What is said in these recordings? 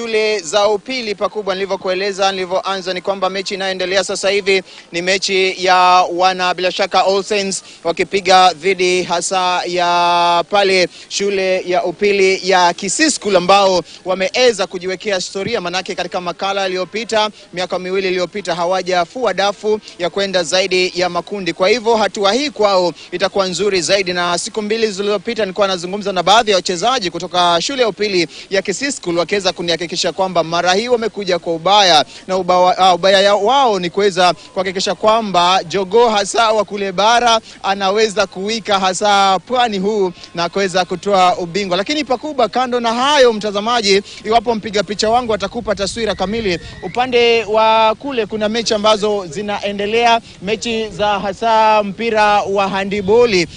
shule za upili pakubwa. Nilivyoanza ni kwamba mechi inayoendelea sasa hivi ni mechi ya wana bila shaka All Saints wakipiga dhidi hasa ya pale shule ya upili ya Kisii School ambao wameweza kujiwekea historia, manake katika makala iliyopita miaka miwili iliyopita hawajafua dafu ya kwenda zaidi ya makundi. Kwa hivyo hatua hii kwao itakuwa nzuri zaidi, na siku mbili zilizopita nilikuwa nazungumza na baadhi ya wachezaji kutoka shule ya upili ya Kisii School wakaweza kunihakikisha kwamba mara hii wamekuja kwa ubaya, na ubaya wao ni kuweza kuhakikisha kwamba jogoo hasa wa kule bara anaweza kuwika hasa pwani huu na kuweza kutoa ubingwa. Lakini pakubwa kando na hayo, mtazamaji, iwapo mpiga picha wangu atakupa taswira kamili, upande wa kule kuna mechi ambazo zinaendelea, mechi za hasa mpira wa handiboli.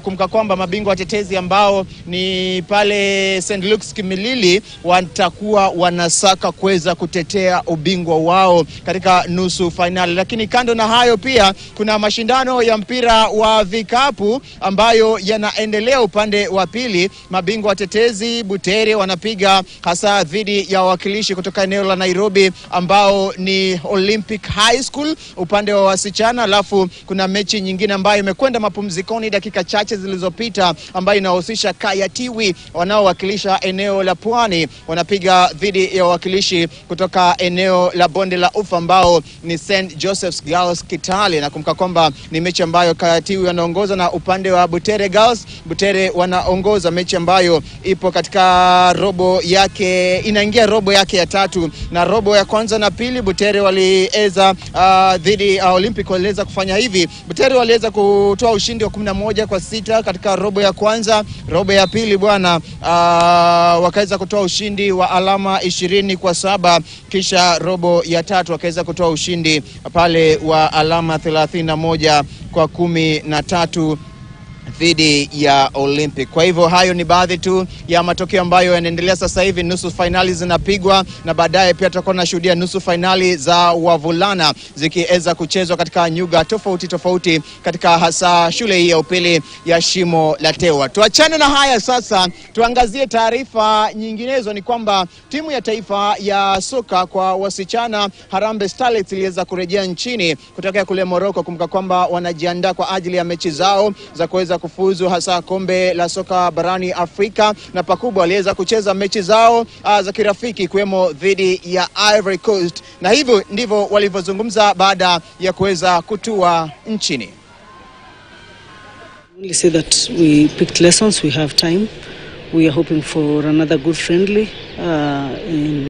Kumbuka kwamba mabingwa watetezi ambao ni pale St. Luke's Kimilili watakuwa wanasaka kuweza kutetea ubingwa wao katika nusu finali. Lakini kando na hayo pia kuna mashindano ya mpira wa vikapu ambayo yanaendelea upande wa pili. Mabingwa watetezi Butere wanapiga hasa dhidi ya wawakilishi kutoka eneo la Nairobi ambao ni Olympic High School upande wa wasichana. Alafu kuna mechi nyingine ambayo imekwenda mapumzikoni dakika chache zilizopita ambayo inahusisha Kayatiwi wanaowakilisha eneo la Pwani wanapiga dhidi ya wawakilishi kutoka eneo la Bonde la Ufa ambao ni St. Joseph's Girls Kitale. Na kumbuka kwamba ni mechi ambayo Kayatiwi wanaongoza, na upande wa Butere Girls, Butere wanaongoza mechi ambayo ipo katika robo yake, inaingia robo yake ya tatu, na robo ya kwanza na pili Butere waliweza dhidi Olympic waliweza kufanya hivi. Butere waliweza kutoa ushindi wa 11-6 katika robo ya kwanza. Robo ya pili bwana wakaweza kutoa ushindi wa alama 20-7, kisha robo ya tatu wakaweza kutoa ushindi pale wa alama 31-13 dhidi ya Olympic. Kwa hivyo hayo ni baadhi tu ya matokeo ambayo yanaendelea sasa hivi. Nusu finali zinapigwa na baadaye pia tutakuwa tunashuhudia nusu finali za wavulana zikiweza kuchezwa katika nyuga tofauti katika hasa shule hii ya upili ya Shimo la Tewa. Tuachane na haya sasa, tuangazie taarifa nyinginezo. Ni kwamba timu ya taifa ya soka kwa wasichana Harambee Starlets iliweza kurejea nchini kutoka kule Morocco. Kumbuka kwamba wanajiandaa kwa ajili ya mechi zao za kuweza kufuzu hasa kombe la soka barani Afrika, na pakubwa waliweza kucheza mechi zao za kirafiki kuwemo dhidi ya Ivory Coast, na hivyo ndivyo walivyozungumza baada ya kuweza kutua nchini. We say that we picked lessons, we have time, we are hoping for another good friendly in